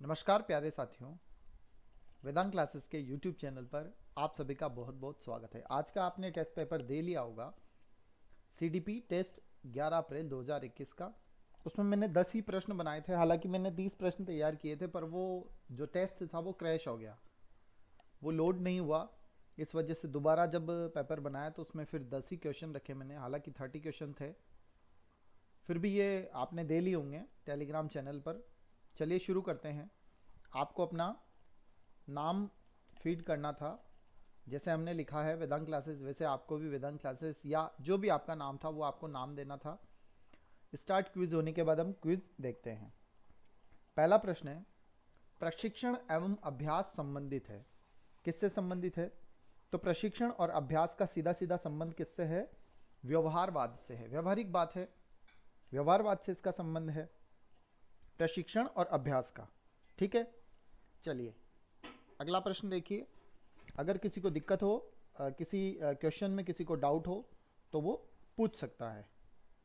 नमस्कार प्यारे साथियों। वेदांत क्लासेस के यूट्यूब चैनल पर आप सभी का बहुत बहुत स्वागत है। आज का आपने टेस्ट पेपर दे लिया होगा, सीडीपी टेस्ट 11 अप्रैल 2021 का। उसमें मैंने 10 ही प्रश्न बनाए थे। हालांकि मैंने 30 प्रश्न तैयार किए थे, पर वो जो टेस्ट था वो क्रैश हो गया, वो लोड नहीं हुआ। इस वजह से दोबारा जब पेपर बनाया तो उसमें फिर 10 ही क्वेश्चन रखे मैंने। हालांकि 30 क्वेश्चन थे, फिर भी ये आपने दे लिए होंगे टेलीग्राम चैनल पर। चलिए शुरू करते हैं। आपको अपना नाम फीड करना था। जैसे हमने लिखा है वेदांत क्लासेस, वैसे आपको भी वेदांत क्लासेस या जो भी आपका नाम था वो आपको नाम देना था। स्टार्ट क्विज होने के बाद हम क्विज देखते हैं। पहला प्रश्न है, प्रशिक्षण एवं अभ्यास संबंधित है। किससे संबंधित है? तो प्रशिक्षण और अभ्यास का सीधा सीधा संबंध किससे है? व्यवहारवाद से है। व्यवहारिक बात है, व्यवहारवाद से इसका संबंध है, प्रशिक्षण और अभ्यास का। ठीक है, चलिए अगला प्रश्न देखिए। अगर किसी को दिक्कत हो, किसी क्वेश्चन में किसी को डाउट हो तो वो पूछ सकता है।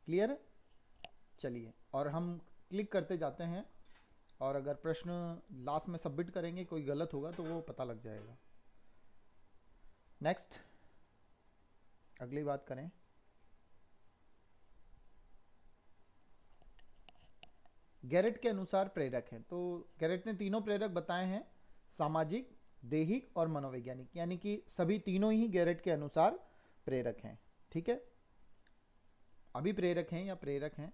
क्लियर है? चलिए, और हम क्लिक करते जाते हैं, और अगर प्रश्न लास्ट में सबमिट करेंगे कोई गलत होगा तो वो पता लग जाएगा। नेक्स्ट, अगली बात करें। गैरेट के अनुसार प्रेरक हैं। तो गैरेट ने तीनों प्रेरक बताए हैं, सामाजिक, दैहिक और मनोवैज्ञानिक, यानी कि सभी तीनों ही गैरेट के अनुसार प्रेरक हैं। ठीक है, अभिप्रेरक हैं या प्रेरक हैं।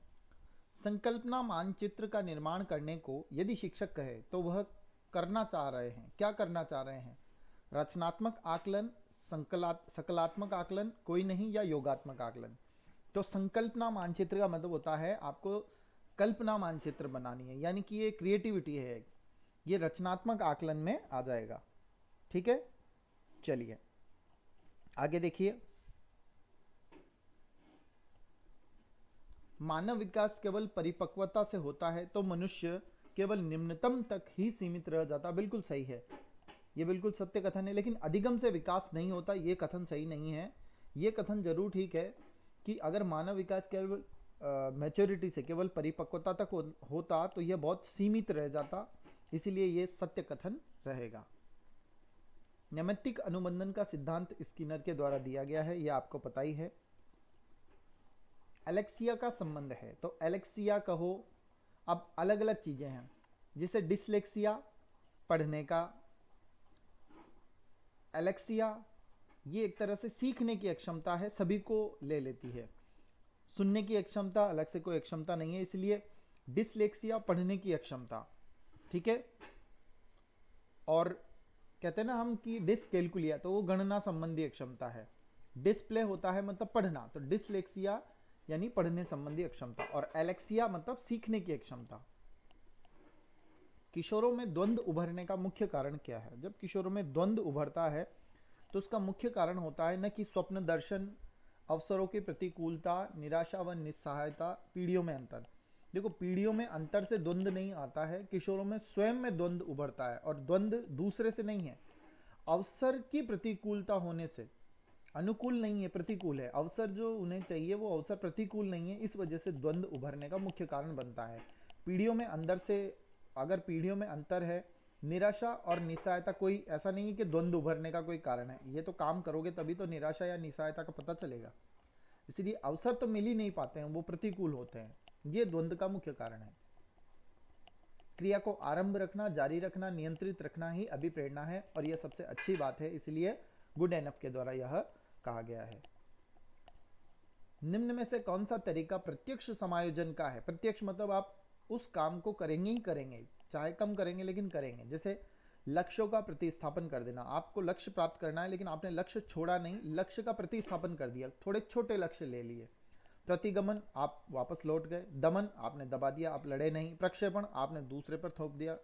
संकल्पना मानचित्र का निर्माण करने को यदि शिक्षक कहे तो वह करना चाह रहे हैं, क्या करना चाह रहे हैं? रचनात्मक आकलन, सकलात्मक आकलन, कोई नहीं, या योगात्मक आकलन। तो संकल्पना मानचित्र का मतलब होता है आपको कल्पना मानचित्र बनानी है, यानी कि ये क्रिएटिविटी है, ये रचनात्मक आकलन में आ जाएगा। ठीक है, चलिए आगे देखिए। मानव विकास केवल परिपक्वता से होता है तो मनुष्य केवल निम्नतम तक ही सीमित रह जाता। बिल्कुल सही है, ये बिल्कुल सत्य कथन है। लेकिन अधिगम से विकास नहीं होता, ये कथन सही नहीं है। ये कथन जरूर ठीक है कि अगर मानव विकास केवल मैच्योरिटी से, केवल परिपक्वता तक होता तो यह बहुत सीमित रह जाता, इसीलिए ये सत्य कथन रहेगा। नैमित्तिक अनुबंधन का सिद्धांत स्किनर के द्वारा दिया गया है, यह आपको पता ही है। एलेक्सिया का संबंध है, तो एलेक्सिया कहो, अब अलग अलग चीजें हैं, जैसे डिसलेक्सिया पढ़ने का, एलेक्सिया ये एक तरह से सीखने की अक्षमता है, सभी को ले लेती है। सुनने की अक्षमता अलग से कोई अक्षमता नहीं है, इसलिए डिसलेक्सिया पढ़ने की अक्षमता। ठीक है, और कहते हैं ना हम कि डिसकैलकुलिया, तो वो गणना संबंधी अक्षमता है। डिस्प्ले होता है मतलब पढ़ना, तो डिसलेक्सिया यानी पढ़ने संबंधी अक्षमता, और एलेक्सिया मतलब सीखने की अक्षमता। किशोरों में द्वंद उभरने का मुख्य कारण क्या है? जब किशोरों में द्वंद उभरता है तो उसका मुख्य कारण होता है न कि स्वप्न दर्शन, अवसरों की प्रतिकूलता, निराशा व निस्सहायता, पीढ़ियों में अंतर। देखो, पीढ़ियों में अंतर से द्वंद नहीं आता है, किशोरों में स्वयं में द्वंद उभरता है, और द्वंद दूसरे से नहीं है। अवसर की प्रतिकूलता होने से, अनुकूल नहीं है, प्रतिकूल है। अवसर जो उन्हें चाहिए वो अवसर प्रतिकूल नहीं है, इस वजह से द्वंद उभरने का मुख्य कारण बनता है। पीढ़ियों में अंदर से, अगर पीढ़ियों में अंतर है, निराशा और निस्सहायता, कोई ऐसा नहीं है कि द्वंद उभरने का कोई कारण है। ये तो काम करोगे तभी तो निराशा या निस्सहायता का पता चलेगा। इसलिए अवसर तो मिल ही नहीं पाते हैं, वो प्रतिकूल होते हैं, ये द्वंद का मुख्य कारण है। क्रिया को आरंभ रखना, जारी रखना, नियंत्रित रखना ही अभिप्रेरणा है, और यह सबसे अच्छी बात है, इसलिए गुड एनफ के द्वारा यह कहा गया है। निम्न में से कौन सा तरीका प्रत्यक्ष समायोजन का है? प्रत्यक्ष मतलब आप उस काम को करेंगे ही करेंगे, चाहे कम करेंगे लेकिन करेंगे। जैसे लक्ष्यों का प्रतिस्थापन कर देना, आपको लक्ष्य प्राप्त करना है लेकिन आपने लक्ष्य छोड़ा नहीं, लक्ष्य का प्रतिस्थापन कर दिया, थोड़े छोटे लक्ष्य ले लिए। प्रतिगमन, आप वापस लौट गए। दमन, आपने दबा दिया, आप लड़े नहीं। प्रक्षेपण, आपने दूसरे पर थोप दिया।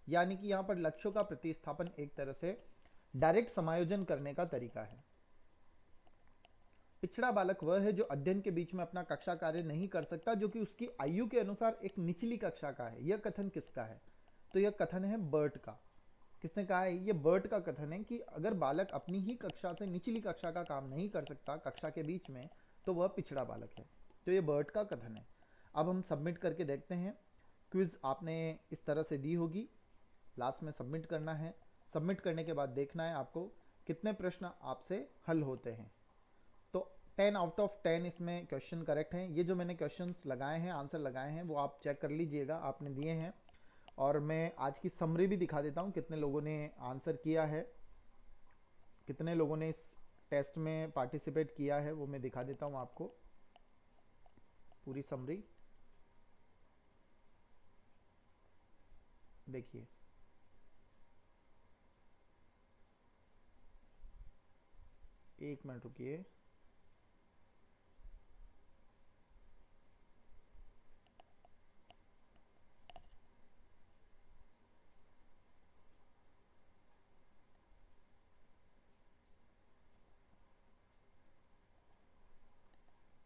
यानी कि यहाँ पर लक्ष्यों का प्रतिस्थापन एक तरह से डायरेक्ट समायोजन करने का तरीका है। पिछड़ा बालक वह है जो अध्ययन के बीच में अपना कक्षा कार्य नहीं कर सकता, जो कि उसकी आयु के अनुसार एक निचली कक्षा का है। यह कथन किसका है? तो यह कथन है बर्ट का। किसने कहा है? ये बर्ट का कथन है कि अगर बालक अपनी ही कक्षा से निचली कक्षा का काम नहीं कर सकता कक्षा के बीच में, तो वह पिछड़ा बालक है। तो ये बर्ट का कथन है। अब हम सबमिट करके देखते हैं। क्विज आपने इस तरह से दी होगी, लास्ट में सबमिट करना है। सबमिट करने के बाद देखना है आपको कितने प्रश्न आपसे हल होते हैं। तो 10 आउट ऑफ 10 इसमें क्वेश्चन करेक्ट हैं। ये जो मैंने क्वेश्चंस लगाए हैं, आंसर लगाए हैं, वो आप चेक कर लीजिएगा, आपने दिए हैं। और मैं आज की समरी भी दिखा देता हूँ, कितने लोगों ने आंसर किया है, कितने लोगों ने इस टेस्ट में पार्टिसिपेट किया है, वो मैं दिखा देता हूँ आपको पूरी समरी। देखिए, एक मिनट रुकिए।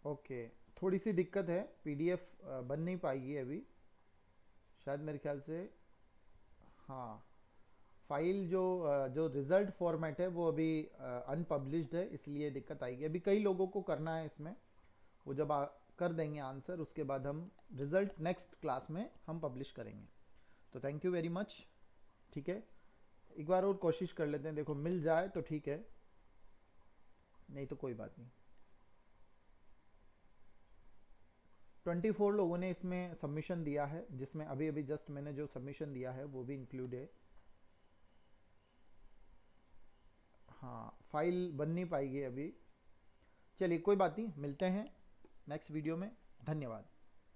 ओके, थोड़ी सी दिक्कत है, पीडीएफ बन नहीं पाएगी अभी शायद, मेरे ख्याल से। हाँ, फाइल जो रिजल्ट फॉर्मेट है वो अभी अनपब्लिश्ड है, इसलिए दिक्कत आएगी। अभी कई लोगों को करना है इसमें, वो जब कर देंगे आंसर, उसके बाद हम रिजल्ट नेक्स्ट क्लास में हम पब्लिश करेंगे। तो थैंक यू वेरी मच। ठीक है, एक बार और कोशिश कर लेते हैं, देखो मिल जाए तो ठीक है, नहीं तो कोई बात नहीं। 24 लोगों ने इसमें सबमिशन दिया है, जिसमें अभी अभी जस्ट मैंने जो सबमिशन दिया है वो भी इंक्लूड है। हाँ, फाइल बन नहीं पाएगी अभी। चलिए कोई बात नहीं, मिलते हैं नेक्स्ट वीडियो में। धन्यवाद।